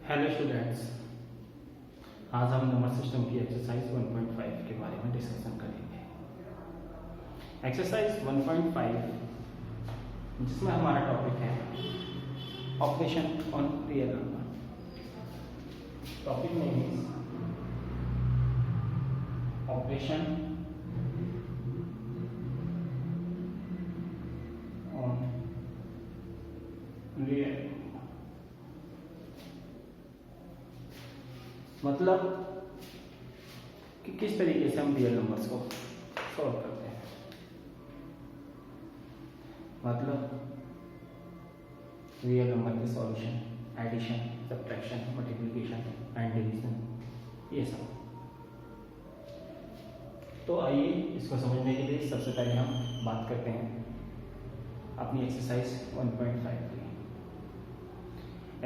Hello students, आज हम number system की एक्सरसाइज 1.5 के बारे में डिस्कशन करेंगे। एक्सरसाइज 1.5 जिसमें हमारा टॉपिक है operation on real number. Topic name is operation on real. मतलब कि किस तरीके से हम रियल नंबर्स को सॉल्व करते हैं। मतलब रियल नंबर के solution, addition, subtraction, multiplication and division, ये सब। तो आइए इसको समझने के लिए सबसे पहले हम बात करते हैं अपनी एक्सरसाइज 1.5 की।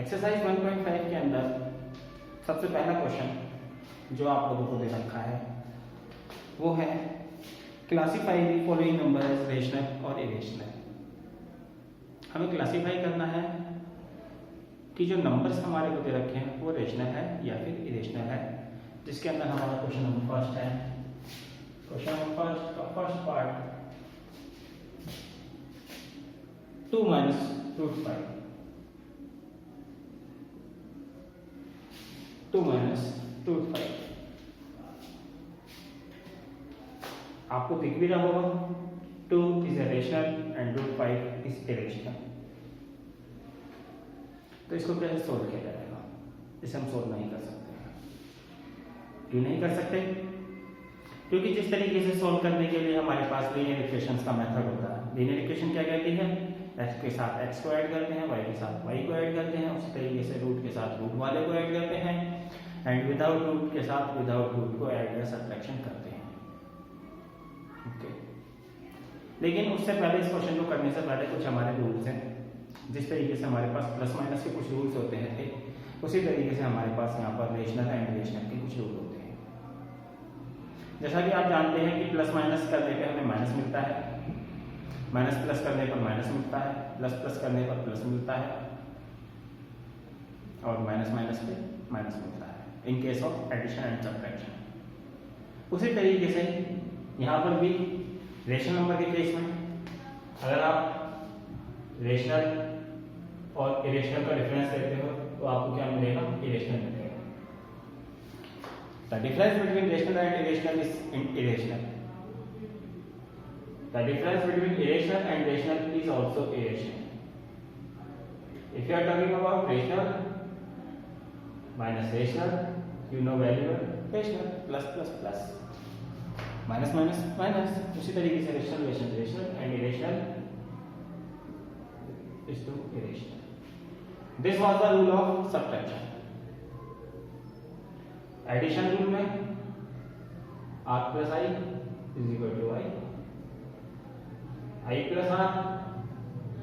एक्सरसाइज 1.5 के अंदर सबसे पहला क्वेश्चन जो आप लोगों को दे रखा है वो है classify the following number as rational और इरेशनल। हमें क्लासीफाई करना है कि जो नंबर्स हमारे को दे रखे हैं वो रेशनल है या फिर इरेशनल है, जिसके अंदर हमारा क्वेश्चन नंबर फर्स्ट है। क्वेश्चन नंबर फर्स्ट का first part 2 minus root 5, 2 minus root 5। आपको दिख भी रहा होगा 2 is a rational and root 5 is irrational. तो इसको कैसे सोल्व किया जाएगा? इसे हम सोल्व नहीं कर सकते। क्यों नहीं कर सकते? क्योंकि जिस तरीके से सोल्व करने के लिए हमारे पास लीनियर इक्वेशंस का मेथड होता है। लीनियर इक्वेशन क्या कहती है? x के साथ x को ऐड करते हैं, y के साथ y को ऐड करते हैं, उसी तरीके से रूट के साथ रूट वाले को ऐड करते हैं, एंड विदाउट रूट के साथ विदाउट रूट को ऐड या सब्ट्रैक्शन करते हैं। ओके, लेकिन उससे पहले इस क्वेश्चन को करने से पहले कुछ हमारे रूल्स हैं। जिस तरीके से हमारे पास प्लस माइनस के कुछ रूल्स होते हैं, उसी तरीके से हमारे पास यहाँ पर रेशनल एंड इरेशनल के कुछ रूल होते हैं। जैसा कि आप जानते हैं कि प्लस माइनस करने पे हमें माइनस मिलता है, माइनस प्लस करने पर माइनस मिलता है, प्लस प्लस करने पर प्लस मिलता है, और माइनस माइनस पे माइनस मिलता है in case of addition and subtraction. उसी तरीके से यहाँ पर भी रेशनल नंबर के केस में अगर आप रेशनल और इरेशनल का डिफरेंस लेते हो तो आपको क्या मिलेगा? इरेशनल मिलेगा। The difference between rational and irrational is irrational. The difference between irrational and rational is also irrational. If you are talking about rational minus rational, you know value rational, plus plus plus, minus minus minus. उसी तरीके से rational rational rational and irrational is to irrational. This was the rule of subtraction. Addition rule में r plus I is equal to I, I plus R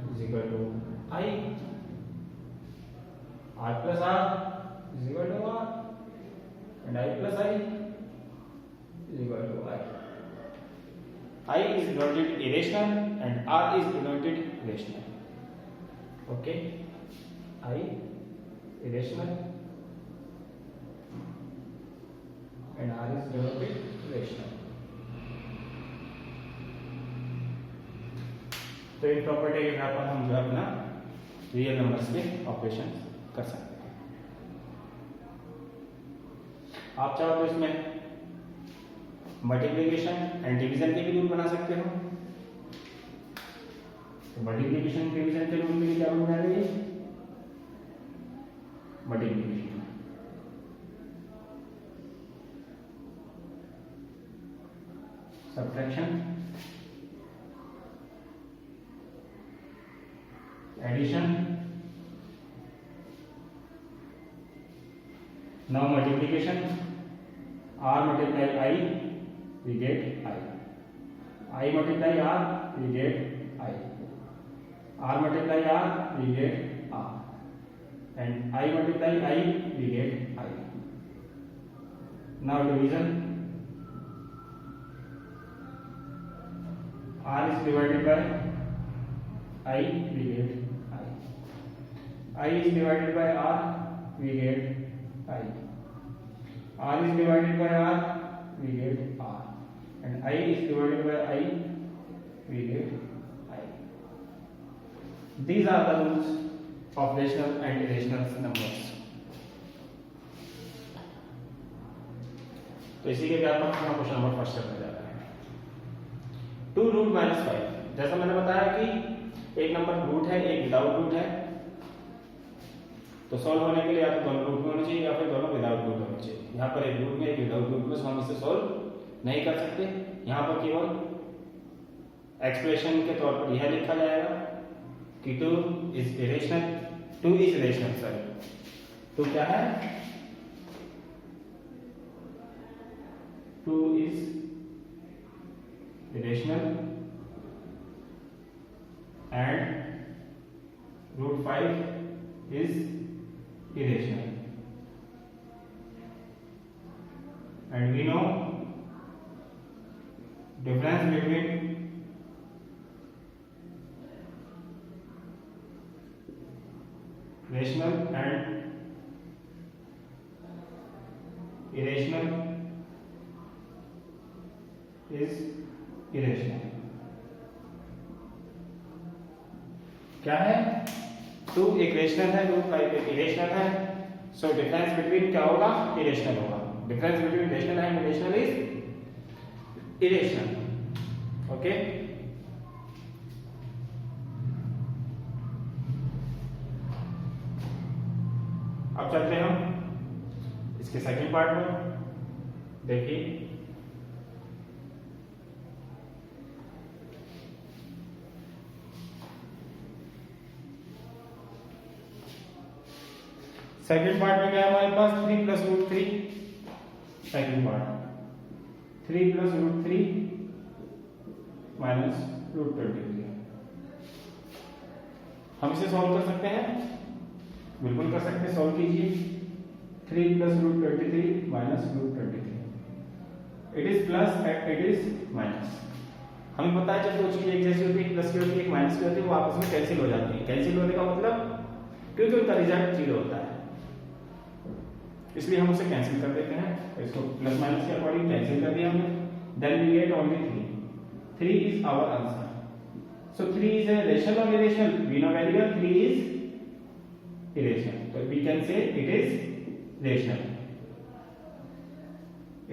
is equal to I, R plus R is equal to R, and I plus I is equal to I. I is denoted irrational and R is denoted rational. Okay, I irrational and R is denoted rational. तो in property के आधार पर हम जो है अपना real numbers के operation कर सकते हैं। आप चाहो तो इसमें मल्टीप्लिकेशन एंड डिवीजन के भी रूल बना सकते हो। तो मल्टीप्लिकेशन डिवीजन के रूल में क्या रूल बनाएंगे? Multiplication, subtraction, addition. Now multiplication, r multiply I, we get I. I multiply r, we get I. R multiply r, we get r. And I multiply I, we get I. Now division, r is divided by I, we get I is divided by R, we get I. R is divided by R, we get R, and I is divided by I, we get I. These are the rules of rational and irrational numbers. तो इसी के व्यापक हम question number first करने जा रहे हैं। 2 root minus 5, जैसा मैंने बताया कि एक नंबर रूट है, एक विदाउट रूट है, तो सॉल्व होने के लिए या तो दोनों रूट में होने चाहिए या फिर दोनों विदाउट रूट होने चाहिए। यहाँ पर एक रूट में एक विदाउट रूट में हम इसे सॉल्व नहीं कर सकते। यहाँ पर केवल एक्सप्रेशन के तौर पर यह लिखा जाएगा कि 2 is irrational, 2 is rational, sorry 2 क्या है, 2 is irrational and root 5 is irrational, and we know difference between rational and irrational is irrational. क्या है, 2 एक रेशनल है, रूट 5 एक इरेशनल है, सो डिफरेंस बिटवीन क्या होगा, इरेशनल होगा। Difference between rational and irrational is irrational. Okay, अब चलते हैं हम इसके सेकंड पार्ट में। देखिए सेकेंड पार्ट में क्या है हमारे पास, 3 plus root 3, second part 3 plus root 3 minus root 23। हम इसे सॉल्व कर सकते हैं, बिल्कुल कर सकते हैं, सॉल्व कीजिए। 3 plus root 23 minus root 23, it is plus it is minus. हमें पता है जब दो चीजें एक जैसी होती है, प्लस की होती है एक माइनस की होती है, वो आपस में कैंसिल हो जाती है। कैंसिल होने का मतलब क्योंकि उनका रिजल्ट 0 होता है, इसलिए हम उसे कैंसिल कर देते हैं। इसको प्लस माइनस के अकॉर्डिंग कैंसिल कर दिया हमने, then we get only 3। 3 is our answer. So 3 is a rational or irrational? We know very well 3 is irrational. So we can say it is rational.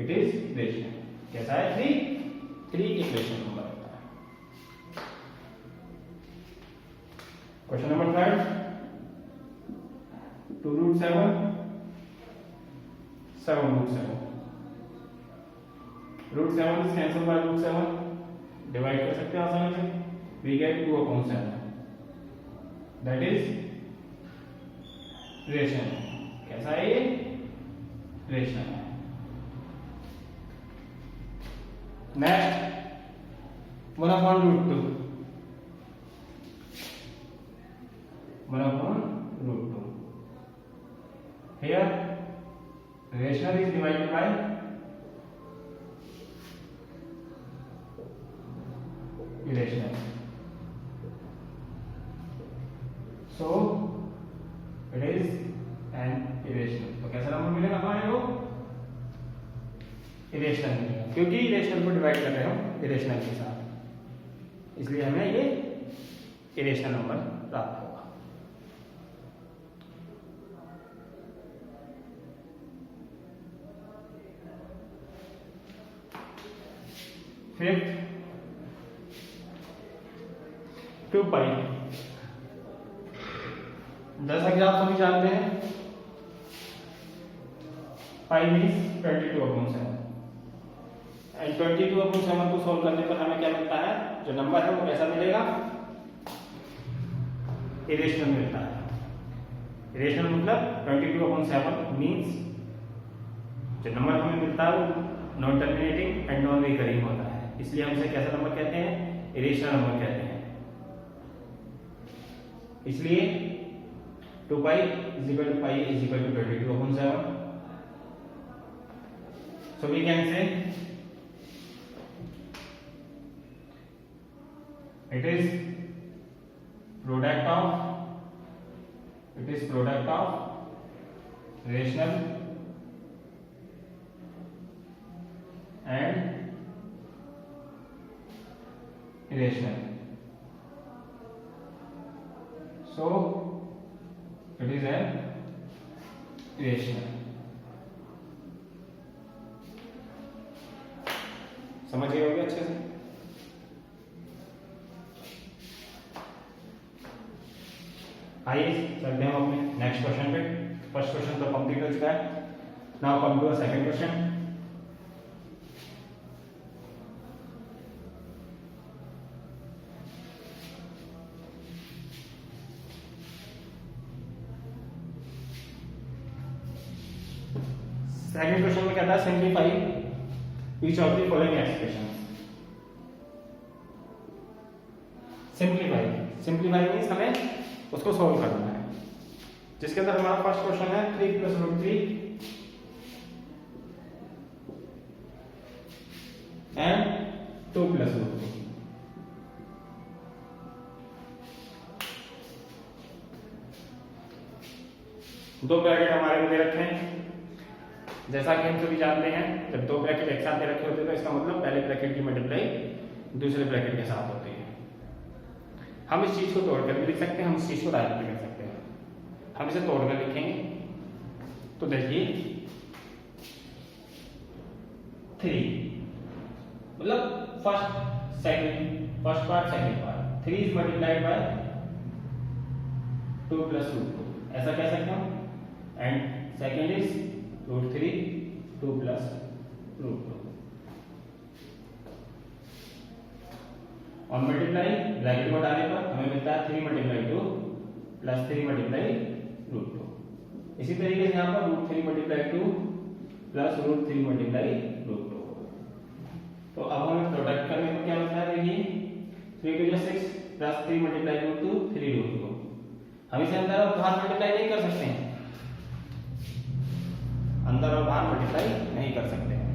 It is rational. कैसा है 3? 3 एक rational number होता है। Question number 3, 2 root 7, 7 root 7, root 7 is cancelled by root 7, divide कर सकते हैं आसानी से, we get 2/7, that is rational. कैसा है ये, रेशनल है। Next 1/√2, 1/√2, here rational is divided by irrational, so it is an irrational। तो कैसा नंबर मिलेगा हमारे को, इरेशनल मिलेगा, क्योंकि इरेशनल को डिवाइड कर रहे हैं हम इरेशनल के साथ, इसलिए हमें ये इरेशनल नंबर प्राप्त होगा। फिफ्थ 2 पाई, जैसा कि आप सभी जानते हैं पाई मीन्स 22/7, एंड 22/7 को सॉल्व करने पर हमें क्या मिलता है, जो नंबर है वो कैसा मिलेगा, इरेशनल मिलता है। इरेशनल मतलब 22/7 मीन्स जो नंबर हमें मिलता है वो non terminating and non recurring होता है, इसलिए हम इसे कैसा नंबर कहते हैं, इरेशनल नंबर कहते हैं। इसलिए 2 pi is equal to 22/7, so we can say it is product of rational and irrational. So it is an irrational. समझ गए होगे अच्छे से? आइए चलते हैं हम अपने नेक्स्ट क्वेश्चन पे। फर्स्ट क्वेश्चन तो कंप्लीट हो चुका है। Now come to second question. Second question में कहता है simplify each of the following expression. Simplify means हमें उसको सॉल्व करना है, जिसके अंदर हमारा फर्स्ट क्वेश्चन है 3 + √3 एंड 2 + √3। दो ब्रैकेट हमारे को दे रखे हैं। जैसा कि हम सभी जानते हैं, जब दो ब्रैकेट एक साथ दे रखे होते हैं तो इसका मतलब पहले ब्रैकेट की मल्टीप्लाई दूसरे ब्रैकेट के साथ होती है। हम इस चीज को तोड़कर भी लिख सकते हैं, हम इस चीज को डायरेक्ट भी कर सकते हैं। हम इसे तोड़कर लिखेंगे तो देखिए 3 मतलब first part second part 3 is multiplied by 2 + √2 ऐसा कह सकते हैं। एंड सेकंड इज √3 2 + √2 और मल्टीप्लाई ब्रैकेट को डालने पर हमें मिलता है 3 × 2 + 3 × √2। इसी तरीके से यहाँ पर √3 × 2 + √3 × √2। तो अब हमें प्रोडक्ट करने को क्या मिलता है, देखिए 3 × 6 + 3 × √2 3 √2। हम इसे अंदर और बाहर मल्टीप्लाई नहीं कर सकते हैं, अंदर और बाहर मल्टीप्लाई नहीं कर सकते हैं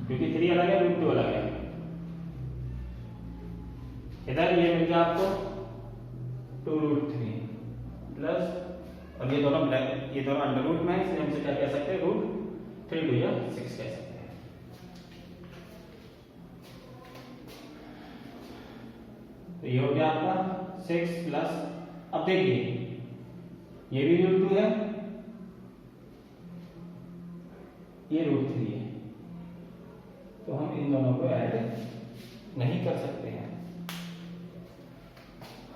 क्योंकि 3 अलग है √2 अलग है। इधर ये मिल गया आपको 2 √3 प्लस, और ये दोनों अंडर रूट में है, इसलिए हम इसे क्या कह सकते हैं, √3 2 या 6 कह सकते हैं। तो ये हो गया आपका 6 प्लस, अब देखिए ये भी √2 है, ये √3 है, तो हम इन दोनों को ऐड नहीं कर सकते हैं,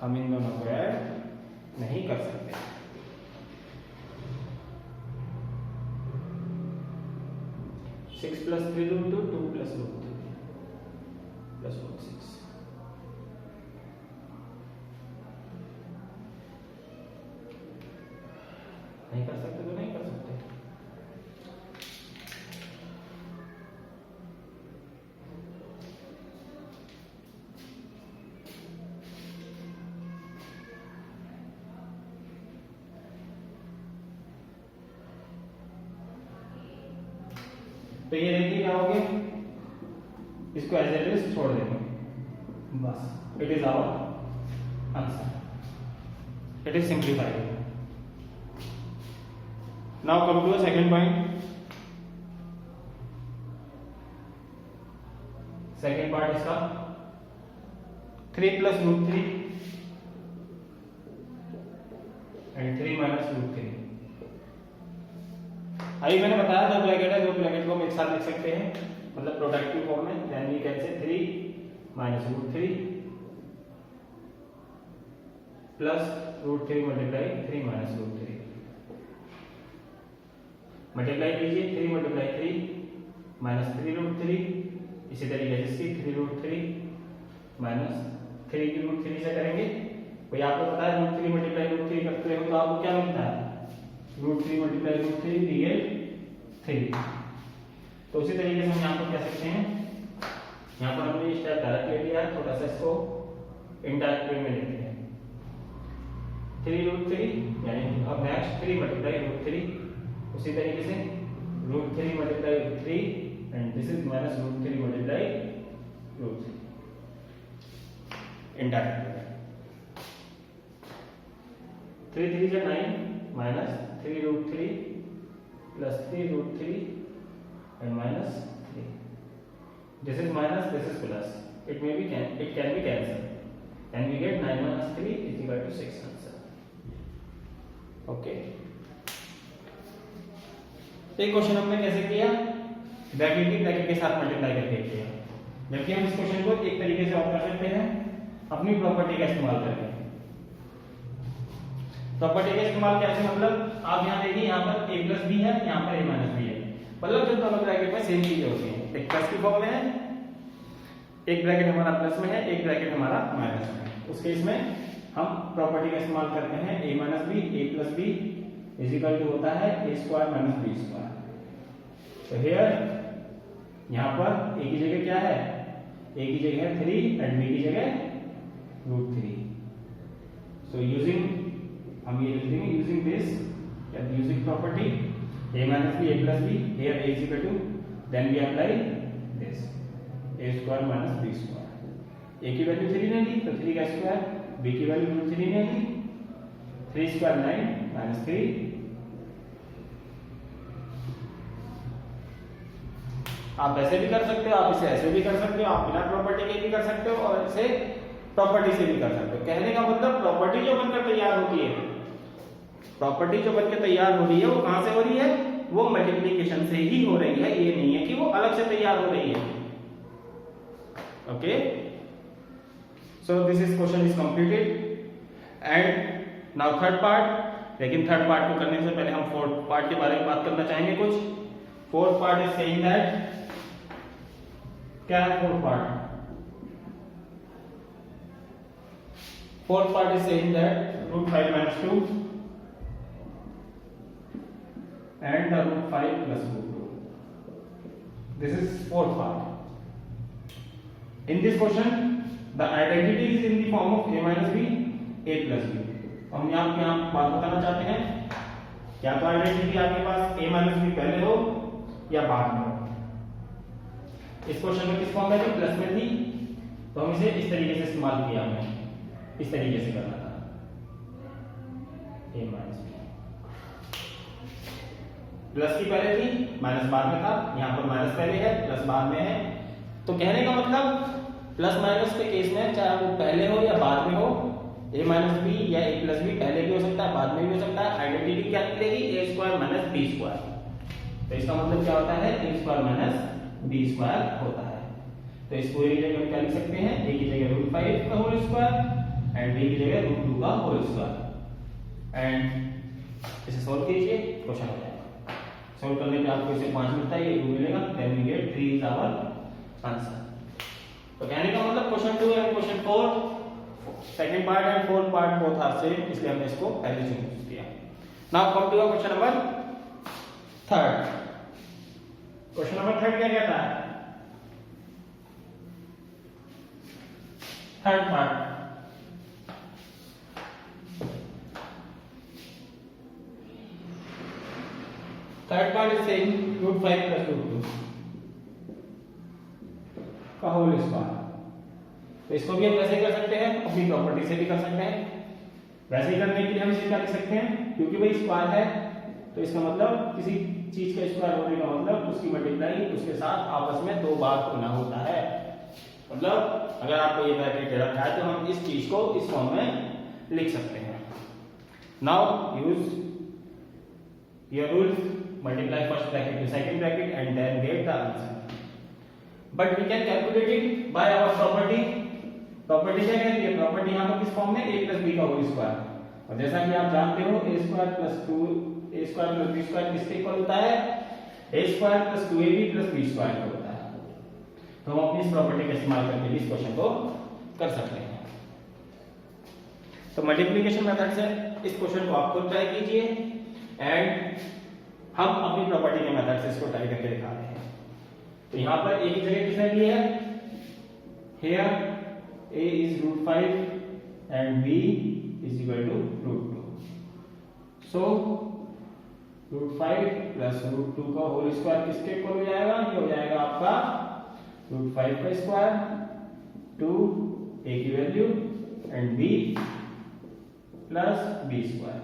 हम इन दोनों को ऐड नहीं कर सकते। सिक्स प्लस 3 √2 2 + √3 + √6 नहीं कर सकते तो नहीं कर सकते। तो ये देखिए क्या हो गया, इसको एज इट इज छोड़ देंगे बस। It is our answer, it is simplified. Now come to second point. Second part इसका 3 + √3 एंड 3 - √3। अभी मैंने बताया दो ब्रैकेट है, दो ब्रैकेट को हम एक साथ लिख सकते हैं, मतलब प्रोडक्टिव फॉर्म में। Then we can say 3 - √3 plus √3 multiply 3 - √3। Multiply कीजिए 3 × 3 -3 √3, इसी तरीके से 3 √3 -3 की √3 से करेंगे। कोई आपको पता है √3 × √3 करते हो तो आपको क्या मिलता है, √3 × √3 रियल 3। तो उसी तरीके से हम यहाँ पर कह सकते हैं, यहाँ पर हमने स्टेप डायरेक्ट ले लिया है, थोड़ा सा इसको इनडायरेक्ट वे में लेते हैं। 3 √3 यानी अब नेक्स्ट 3 × √3, उसी तरीके से √3 × 3 and this is -√3 × √3 indirect. 3 3 9 minus 3 root 3 plus 3 root 3 and minus 3. This is minus, this is plus. It can be cancelled. And we get 9 minus 3 is equal to 6 answer. Okay. तो question हमने कैसे किया? Bracket के साथ multiply करके किया। जबकि हम इस क्वेश्चन को एक तरीके से और कर सकते हैं अपनी प्रॉपर्टी का इस्तेमाल करके। प्रॉपर्टी का इस्तेमाल कैसे, मतलब आप यहाँ देखिए, यहाँ पर a प्लस बी है, यहाँ पर a माइनस बी है, मतलब जब दोनों ब्रैकेट में सेम चीजें होती हैं, एक प्लस की फॉर्म में है, एक ब्रैकेट हमारा प्लस में है, एक ब्रैकेट हमारा माइनस में है। उस केस में हम प्रॉपर्टी का इस्तेमाल करते हैं a minus B, a plus b is equal to होता है a square minus b square. तो हियर यहाँ पर a की जगह क्या है, a की जगह है 3 एंड b की जगह रूट 3। सो हम ये लिख देंगे using this, using property a minus b, a plus b, here a is equal to, then we apply this a square minus b square। a की वैल्यू 3 ने ली तो 3 का स्क्वायर, b की वैल्यू 3 ने ली, 3 स्क्वायर 9 माइनस 3। आप ऐसे भी कर सकते हो, आप इसे ऐसे भी कर सकते हो, आप बिना प्रॉपर्टी के भी कर सकते हो और इसे प्रॉपर्टी से भी कर सकते हो। कहने का मतलब प्रॉपर्टी जो बनकर तैयार होती है, प्रॉपर्टी जो बनकर तैयार हो रही है वो कहां से हो रही है, वो मल्टीप्लिकेशन से ही हो रही है। ये नहीं है कि वो अलग से तैयार हो रही है। Okay, so this is question is completed and now third part. लेकिन थर्ड पार्ट को करने से पहले हम फोर्थ पार्ट के बारे में बात करना चाहेंगे कुछ। Fourth part is saying that, क्या है fourth part? Fourth part is saying that root 5 minus 2 and the root 5 plus root 2. This is fourth part. In this question, the identity is in the form of a minus b, a plus b. हम यहाँ बात बताना चाहते हैं, या तो identity आपके पास a minus b पहले हो या बाद में हो। इस क्वेश्चन में किस फॉर्म में थी, प्लस में थी, तो हम इसे इस तरीके से इस्तेमाल किया, हमें इस तरीके से करना था a minus b। प्लस की पहले थी, माइनस बाद में था, यहाँ पर माइनस पहले है, प्लस बाद में है। तो कहने का मतलब प्लस माइनस के केस में चाहे वो पहले हो या बाद में हो, a माइनस बी या a प्लस बी पहले भी हो सकता है, बाद में भी हो सकता है। आइडेंटिटी क्या निकलेगी, a square minus b square. तो इसका मतलब क्या होता है, a square minus b square होता है। तो इस पूरी जगह हम क्या लिख सकते हैं, a की जगह रूट 5 का होल स्क्वायर एंड b की जगह रूट 2 का होल स्क्वायर। एंड इसे सोल्व कीजिए, क्वेश्चन हो जाएगा। सोल्व करने पे आपको इसे 5 मिलता है, ये 2 मिलेगा, then we get 3 is our answer. तो कहने का मतलब question 2 and question 4 second part and fourth part both are same, इसलिए हमने इसको पहले चूज किया। Now come to question number third. Question number third क्या कहता है, third part. Third part is saying root 5 plus root 2 का होल स्क्वायर। तो इसको भी हम वैसे कर सकते हैं, अपनी प्रॉपर्टी से भी कर सकते हैं। वैसे ही करने के लिए हम इसे क्या लिख सकते हैं, क्योंकि भाई स्क्वायर है तो इसका मतलब किसी चीज का स्क्वायर होने का मतलब उसकी मल्टीप्लाई उसके साथ आपस में 2 बार होना होता है। मतलब अगर आपको ये ब्रैकेट दे रखा है तो हम इस चीज को इस फॉर्म में लिख सकते हैं। Now use your rules, multiply first bracket to second bracket and then get the answer. But we can calculate it by our property. Property क्या कहती है, प्रॉपर्टी यहाँ पर किस फॉर्म में, a plus b का होल स्क्वायर। और जैसा कि आप जानते हो a square plus 2a square plus b square किसके इक्वल होता है, a square plus 2ab plus b square का होता है। तो हम अपनी इस प्रॉपर्टी का इस्तेमाल करके इस क्वेश्चन को कर सकते हैं। तो मल्टीप्लिकेशन मेथड से इस क्वेश्चन को आप खुद ट्राई कीजिए एंड हम अपनी प्रॉपर्टी के मेथड से इसको ट्राई करके दिखा रहे हैं। तो यहां पर a की जगह किसने ली है, here a is root 5 and b is equal to root 2. So root 5 plus root 2 का होल स्क्वायर किसके इक्वल हो जाएगा, ये हो जाएगा आपका root 5 का स्क्वायर 2 a की value and b plus b square.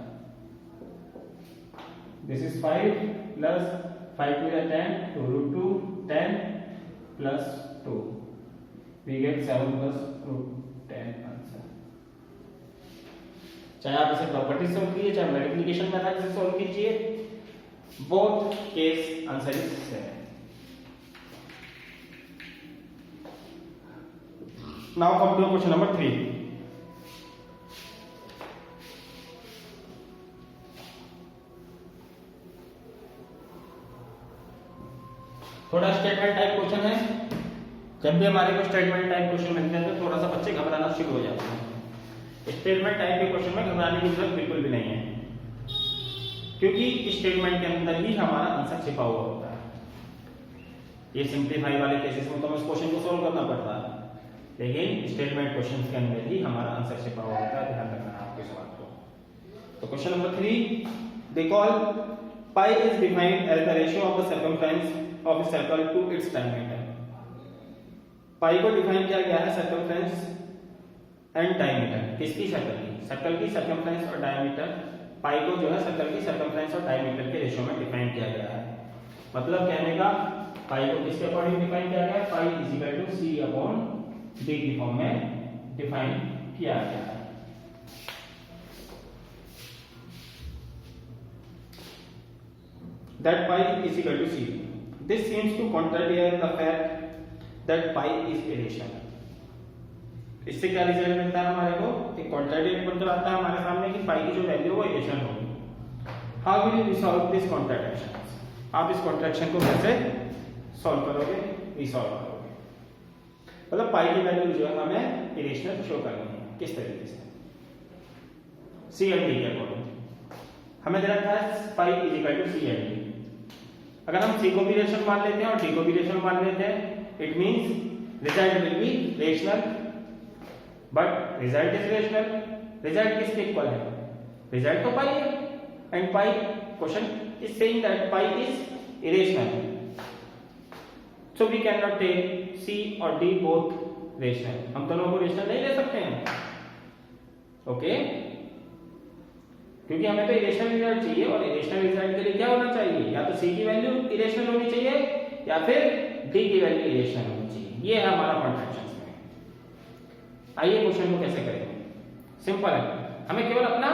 This is 5 plus 5 to the 10, 2 root 2, 10 plus 2. We get 7 plus root 10 answer. चाहे आप इसे प्रॉपर्टी से सोल्व कीजिए, चाहे मल्टीप्लिकेशन मेथड से सोल्व कीजिए, both case answer is same. Now come to question number 3. थोड़ा statement type question है। जब भी हमारे को स्टेटमेंट टाइप क्वेश्चन मिलते हैं तो थोड़ा सा बच्चे घबराना शुरू हो जाते हैं। स्टेटमेंट टाइप के क्वेश्चन में घबराने की जरूरत बिल्कुल भी नहीं है, क्योंकि स्टेटमेंट के अंदर ही हमारा आंसर छिपा हुआ होता है। ये सिंप्लीफाई वाले केसेस में तो हमें इस क्वेश्चन को सोल्व करना पड़ता है, लेकिन स्टेटमेंट क्वेश्चन के अंदर ही हमारा आंसर छिपा हुआ होता है। ध्यान रखना आपके इस बात को। तो question number 3, the call pi is defined as the ratio of the circumference of a circle to its diameter। Pi को डिफाइन किया गया है सर्कमफ्रेंस एंड डायमीटर। किसकी? सर्कल की। सर्कल की सर्कमफ्रेंस और डायमीटर, पाई को जो है सर्कल की सर्कमफ्रेंस और डायमीटर के रेशियो में डिफाइन किया गया है। मतलब कहने का पाई को किसके अकॉर्डिंग डिफाइन किया गया है? Pi is equal to C upon D की फॉर्म में डिफाइन किया गया है। That pi is equal to c. This seems to contradict the fact that pi is irrational. इससे क्या रिजल्ट मिलता है हमारे को? एक कॉन्ट्राडिक्ट मतलब आता है हमारे सामने कि पाई की जो वैल्यू वो इरेशनल होगी। How will you resolve this contradiction? आप इस कॉन्ट्रैडिक्शन को कैसे सॉल्व करोगे, रिसॉल्व करोगे? मतलब पाई की वैल्यू जो है हमें इरेशनल शो करनी है। किस तरीके से? सी एंड डी के अकॉर्डिंग हमें दे रखा है pi is equal to C and D. अगर हम सी को भी रेशनल मान लेते हैं और डी को भी रेशनल मान लेते हैं, it means result will be rational, but result is rational. Result किसके इक्वल है? रिजल्ट तो पाई है, and pi question is saying that pi is irrational. So we can not take c और डी बोथ रेशनल। हम दोनों को rational नहीं ले सकते हैं, ओके? क्योंकि हमें तो इरेशनल रिजल्ट चाहिए, और इरेशनल रिजल्ट के लिए क्या होना चाहिए? या तो सी की वैल्यू इरेशनल होनी चाहिए या फिर डी की वैल्यू इरेशनल होनी चाहिए। ये है हमारा कॉन्ट्रैक्शन में। आइए क्वेश्चन को कैसे करेंगे? सिंपल है, हमें केवल अपना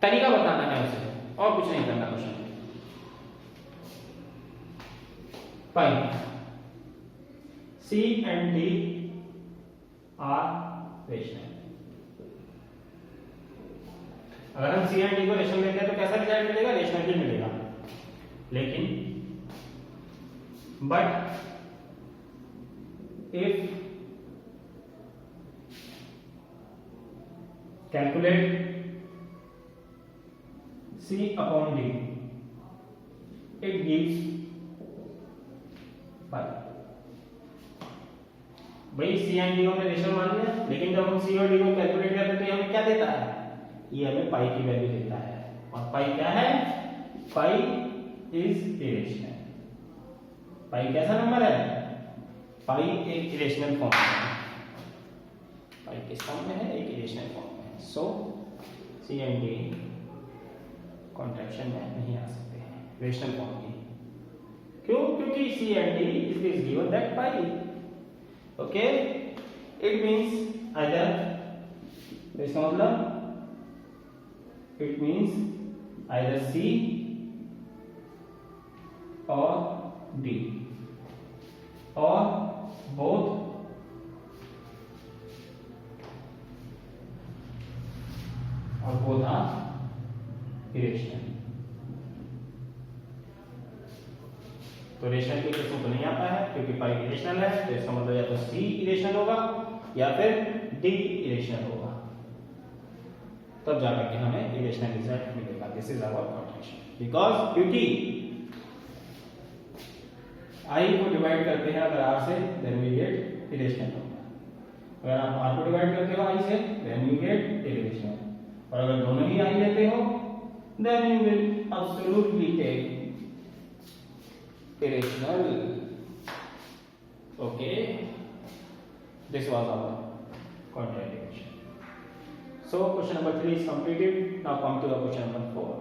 तरीका बताना है उसे, और कुछ नहीं करना question. Pi C and D are rational. अगर हम सी एंड डी को रेशनल लेते हैं तो कैसा रिजल्ट मिलेगा? रेशनल ही मिलेगा। लेकिन but if calculate c upon d it gives pi. भाई सी एंड डी को हमने रेशनल मान लिया, लेकिन जब हम सी और डी को कैलकुलेट करते हैं तो ये हमें क्या देता है? ये हमें पाई की वैल्यू देता है। और पाई क्या है? Pi is irrational. पाई कैसा नंबर है? पाई एक इरेशनल फॉर्म में है। पाई किस फॉर्म में है? एक इरेशनल फॉर्म में है। सो सी एंड डी कॉन्ट्रैक्शन में नहीं आ सकते हैं रेशनल फॉर्म की। क्यों? क्योंकि c and d is given that pi, okay? It means either, इसका मतलब it means either C or D or both are irrational। तो रेशनल के केसों को नहीं आता है क्योंकि पाई इरेशनल है, तो इसका मतलब या तो C इरेशनल होगा या फिर D इरेशनल होगा, तब जाकर के हमें इरेशनल रिजल्ट मिलेगा। This is our contraction. Because क्योंकि आई को डिवाइड करते हैं अगर आर से, then we get irrational number. अगर आप आर को डिवाइड करते हो आई से, देन यू गेट इरेशनल। और अगर दोनों ही आई लेते हो, then you will absolutely take irrational, okay? This was our contraction. So question number 3 is completed. Now come to the question number 4.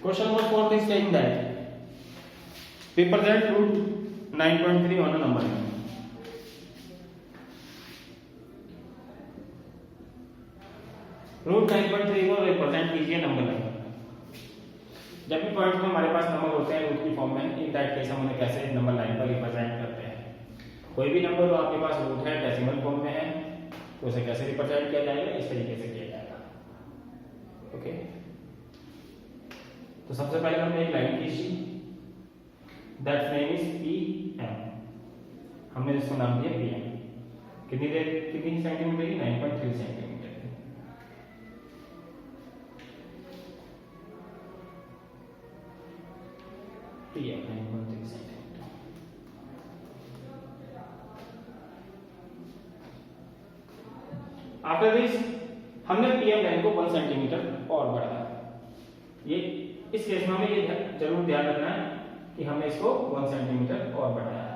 Question number 4 is saying that represent root 9.3 on a number line. Root 9.3 को represent कीजिए number line. जब भी point में हमारे पास number होते हैं root की form में, इन दैट केस हम उन्हें कैसे नंबर लाइन पर रिप्रेजेंट करते हैं। कोई भी नंबर जो आपके पास रूट है डेसिमल फॉर्म में है तो उसे कैसे रिप्रेजेंट किया जाएगा, इस तरीके से किया जाएगा। ओके, तो सबसे पहले हमने एक लाइन खींची, that name is P M, हमने इसको नाम दिया पी एम। कितनी सेंटीमीटर की? 9.3 centimetre. PM 9.3 centimetre. After this हमने PM लाइन को 1 सेंटीमीटर और बढ़ाया। ये इस केस में हमें ये जरूर ध्यान रखना है कि हमने इसको 1 सेंटीमीटर और बढ़ाया है।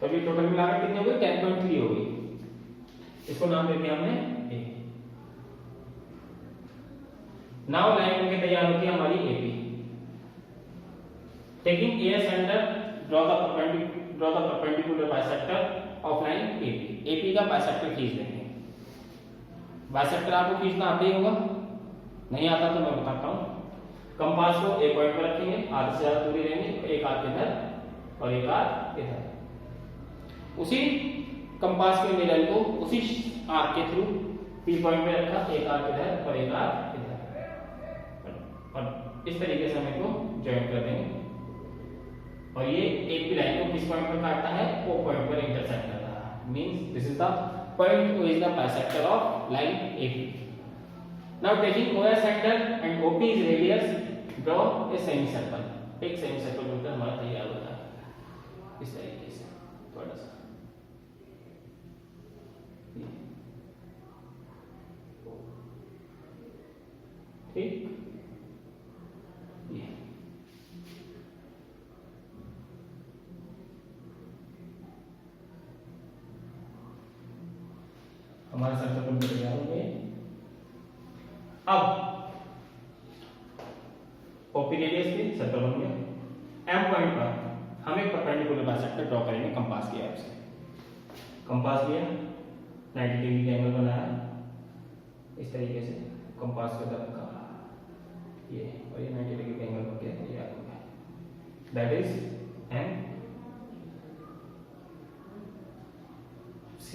तो ये टोटल मिलाकर कितनी हो गई? 10.3 हो गई। इसको नाम दे दिया हमने A। नाउ लाइन बनके तैयार होती है हमारी AP। Taking A center, draw the perpendicular bisector of line AP. AP का बाइसेक्टर खींच देंगे। बाइसेक्टर आपको खींचना आता ही होगा, नहीं आता तो मैं बताता हूँ। कंपास को एक पॉइंट पर रखेंगे, आधे से ज्यादा दूरी लेंगे, एक हाथ इधर और एक हाथ इधर। उसी कंपास के मिरर को उसी आर्क के थ्रू P पॉइंट पे रखा, एक हाथ इधर और एक हाथ इधर, और इस तरीके से हम इनको ज्वाइन कर देंगे। और ये एक भी लाइन को किस पॉइंट पर काटता है? O पॉइंट पर इंटरसेक्ट करता है। Means this is the point O is the bisector of line AP. Now taking O as center and OP is radius, draw a semicircle. एक सेमीसर्कल बनकर हमारा तैयार होता है इस तरीके से थोड़ा सा। ठीक, हमारे सर्कल बन तैयार हो गए। अब OP रेडियस पे सर्कल बन गया। M पॉइंट पर हम एक परपेंडिकुलर बाइसेक्टर ड्रॉ करेंगे कंपास की हेल्प से। कंपास लिया, 90 डिग्री का एंगल बनाया इस तरीके से, कंपास को इधर रखा ये, और ये 90 डिग्री का एंगल बन गया, तैयार हो गया। That is M C।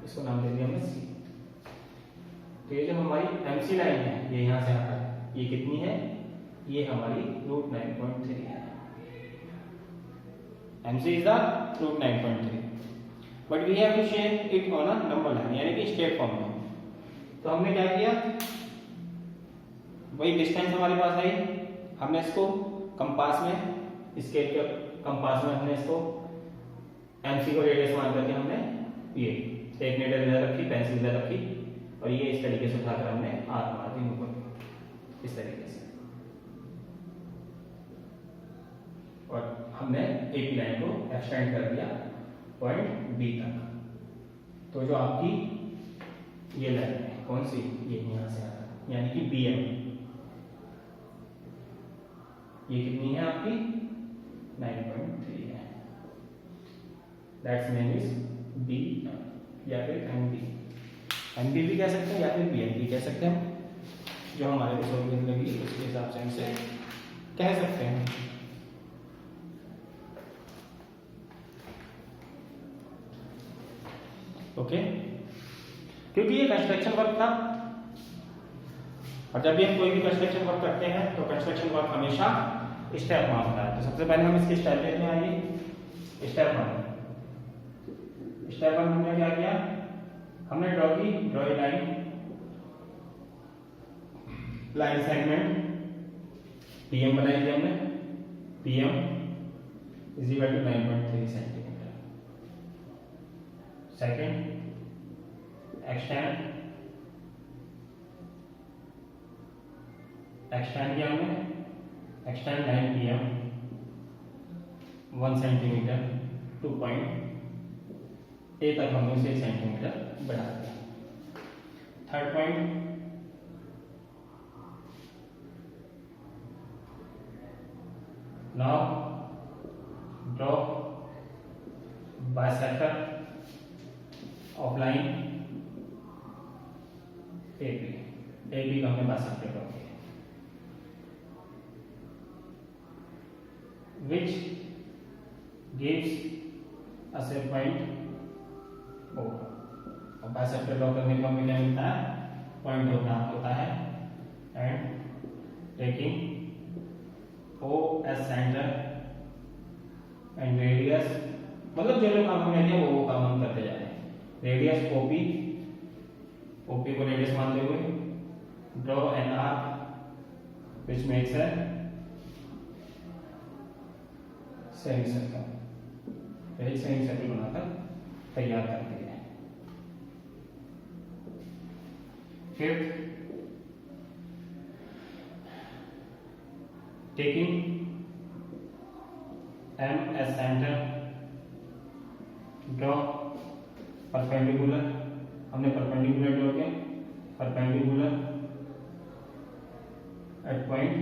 इसको नाम दे दिया हमने C। तो ये जो हमारी MC लाइन है ये यहां से आता है, ये कितनी है? ये हमारी रूट 9.3 है। MC is the root 9.3, but we have to shape it on a number line, यानी कि स्टेप फॉर्म में। तो हमने क्या किया, वही डिस्टेंस हमारे पास आई, हमने इसको कंपास में, स्केल के कंपास में हमने इसको MC को रेडियस मान करके हमने ये एक नीडल इधर रखी, पेंसिल इधर रखी, और ये इस तरीके से उठाकर हमने आर्क मार दी ऊपर इस तरीके से, और हमने AP लाइन को एक्सटेंड कर दिया पॉइंट B तक। तो जो आपकी ये लाइन है कौन सी? ये यहां से आता है, यानी कि BM। ये कितनी है आपकी? 9.3 है। दैट्स नेम इज BM या फिर MB भी कह सकते हैं या फिर BM भी कह सकते हैं, जो हमारे को सॉल्यूशन लगी उसके हिसाब से हमसे कह सकते हैं। ओके, क्योंकि ये कंस्ट्रक्शन वर्क था, और जब भी हम कोई भी कंस्ट्रक्शन वर्क करते हैं तो कंस्ट्रक्शन वर्क हमेशा स्टेप में होता है। तो सबसे पहले हम इसके स्टेप में आइए। स्टेप 1 हमने क्या किया? हमने draw a line segment PM बनाई थी हमने। PM is equal to 9.3 centimetre. Second extend किया हमने, extend line PM 1 centimetre to point A तक हमने उसे 1 सेंटीमीटर बढ़ा दिया। Third point now draw bisector of line AB का हमने बाइसेक्टर ड्रॉ किया, which gives us a point O। और बाइसेक्टर ड्रॉ करने पर हमें क्या मिलता है, पॉइंट O प्राप्त होता है। And taking O as center and radius, मतलब जो जो काम हमने दिया वो काम हम करते जा रहे हैं। रेडियस OP को रेडियस मानते हुए draw an arc which makes a semi circle, एक सेमी सर्कल बनाकर तैयार कर दिया है। Fifth, taking M as center, draw perpendicular, हमने परपेंडिकुलर ड्रॉ किया, परपेंडिकुलर एट पॉइंट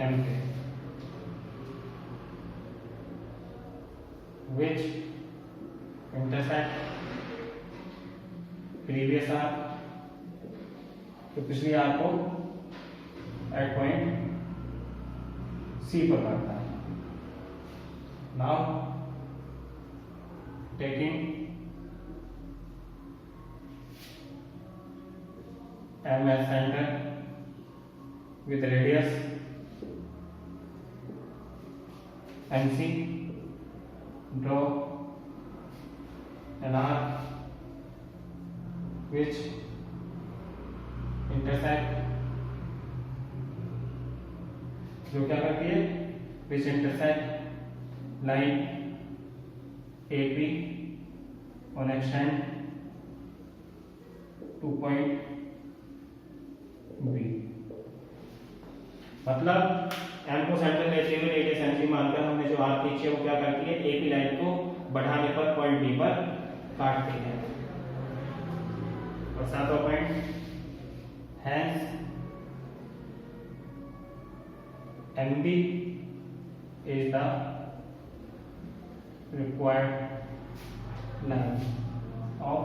M पे, which intersect previous arc, तो पिछली आर्क को एट पॉइंट C पर काटता है। Now taking M as center with radius MC, draw an arc which intersect, जो क्या करती है, which intersect line AP on extend to point B। मतलब M को सेंटर लेते हुए रेडियस MC मानकर हमने जो आर्क खींची है वो क्या करती है, AP लाइन को बढ़ाने पर पॉइंट B पर काटती है। और सातवां point, hence MB is the required line of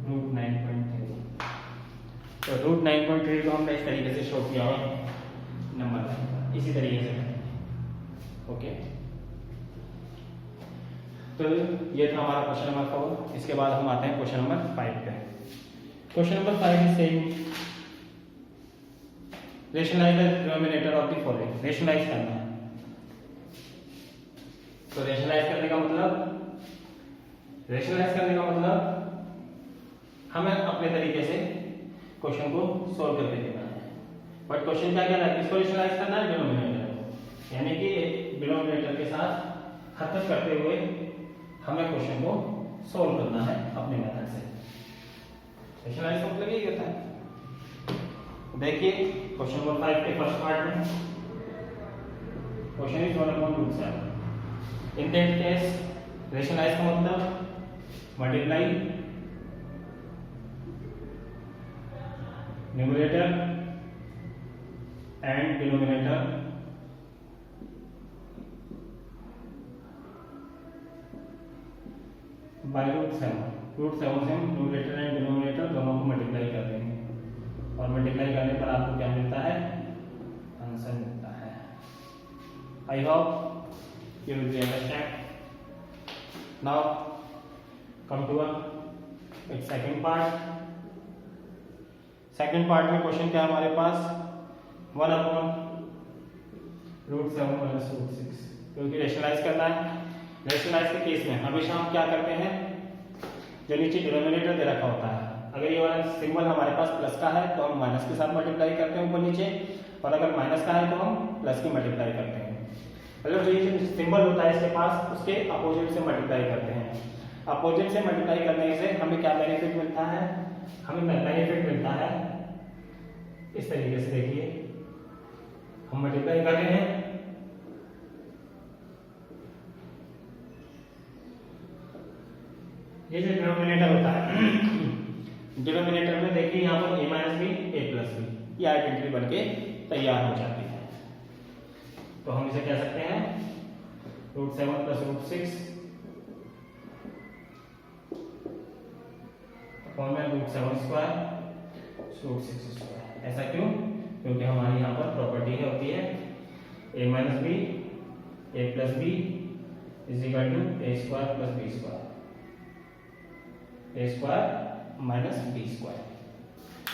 root 9.3। तो रूट 9.3 को हमने इस तरीके से शो किया है नंबर, इसी तरीके से करेंगे। ओके, तो ये था हमारा क्वेश्चन नंबर 4। इसके बाद हम आते हैं क्वेश्चन नंबर 5 पे। Question number 5 is saying rationalise the denominator of the following. Rationalise करना है, तो रेशनलाइज करने का मतलब हमें अपने तरीके से क्वेश्चन को सॉल्व करके देना है। बट क्वेश्चन क्या कह रहा है, किसको रेशनलाइज करना है, डिनोमिनेटर को, यानी कि डिनोमिनेटर के साथ खत्म करते हुए हमें क्वेश्चन को सॉल्व करना है अपने मेथड से। रेशनलाइज का मतलब यही होता है। देखिए क्वेश्चन नंबर 5 के फर्स्ट पार्ट में question is 1/√7। In that case rationalise का मतलब multiply numerator and denominator by √7। √7 से हम न्यूमरेटर एंड डिनोमिनेटर दोनों को मल्टीप्लाई कर देंगे और मल्टीप्लाई करने पर आपको क्या मिलता है, आंसर मिलता है। I hope you will be understand. Now come to it second part. Second part में क्वेश्चन क्या है हमारे पास, 1/√7 माइनस √6, क्योंकि रेशनलाइज करना है। रेशनलाइज के केस में हमेशा हम क्या करते हैं, जो नीचे डिनोमिनेटर दे रखा होता है, अगर ये वाला सिंबल हमारे पास प्लस का है तो हम माइनस के साथ मल्टीप्लाई करते हैं ऊपर नीचे, और अगर माइनस का है तो हम प्लस की मल्टीप्लाई करते हैं। मतलब जो ये सिंबल होता है इसके पास, उसके अपोजिट से मल्टीप्लाई करते हैं। अपोजिट से मल्टीप्लाई करने से हमें क्या बेनिफिट मिलता है, हमें बेनिफिट मिलता है इस तरीके से। देखिए हम मल्टीप्लाई कर रहे हैं, ये जो डिनोमिनेटर होता है डिनोमिनेटर में देखिए यहाँ पर a minus B a plus B, ये आइडेंटिटी बनके तैयार हो जाती है। तो हम इसे कह सकते हैं √7 + √6 अपॉन में √7² ऐसा क्यों? क्योंकि हमारी यहाँ पर प्रॉपर्टी होती है a - b a + b = a² + b², a² - b²।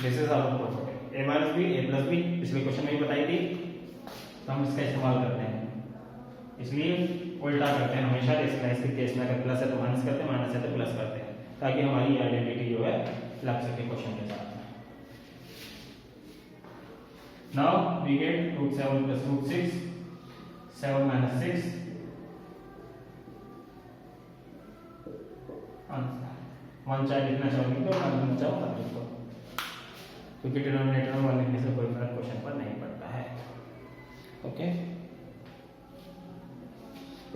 This is our property a - b a + b, पिछले क्वेश्चन में ही बताई थी, तो हम इसका इस्तेमाल करते हैं। इसलिए उल्टा करते हैं हमेशा, इस केस में अगर प्लस है तो माइनस करते हैं, माइनस है तो प्लस करते हैं, ताकि हमारी आइडेंटिटी जो है लग सके क्वेश्चन के साथ। Now we get √7 + √6 7 - 6 answer. 1 चाहे लिखना चाहोगे तो 1 लिखना चाहो तब लिखो, क्योंकि डिनोमिनेटर में 1 लिखने से कोई फर्क क्वेश्चन पर नहीं पड़ता है। ओके,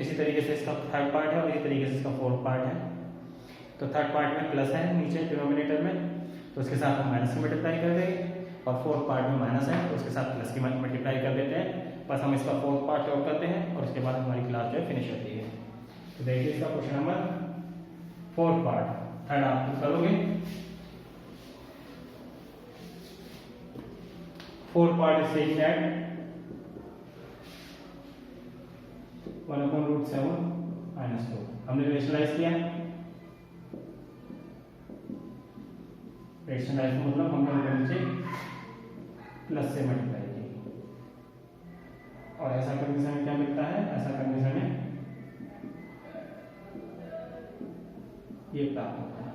इसी तरीके से इसका थर्ड पार्ट है और इसी तरीके से इसका फोर्थ पार्ट है। तो थर्ड पार्ट में प्लस है नीचे डिनोमिनेटर में, तो उसके साथ हम माइनस की मल्टीप्लाई कर देंगे, और फोर्थ पार्ट में माइनस है तो उसके साथ प्लस की मल्टीप्लाई कर देते हैं। बस हम इसका फोर्थ पार्ट सॉल्व करते हैं और उसके बाद हमारी क्लास जो है फिनिश होती है। तो देखिए इसका question number fourth part, third आप करोगे। Fourth part is saying that 1/√7 - 2 हमने रेशनलाइज किया। रेशनलाइज मतलब हमने नीचे प्लस से मल्टीप्लाई की, और ऐसा करने से हमें क्या मिलता है? ऐसा करने से हमें ये प्राप्त होता है,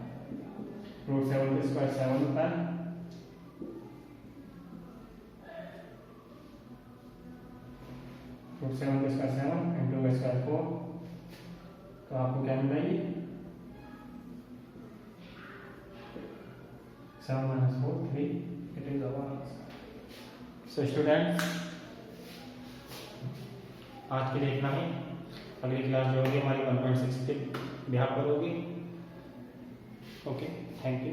√7² 7 होता है, √7² 7 × 2² 4, तो आपको क्या मिलेगी? 7 - 4 3, it is our answer. So students, आज के लिए इतना ही। अगली क्लास जो होगी हमारी 1.6 के बिहार पर होगी। Okay, thank you.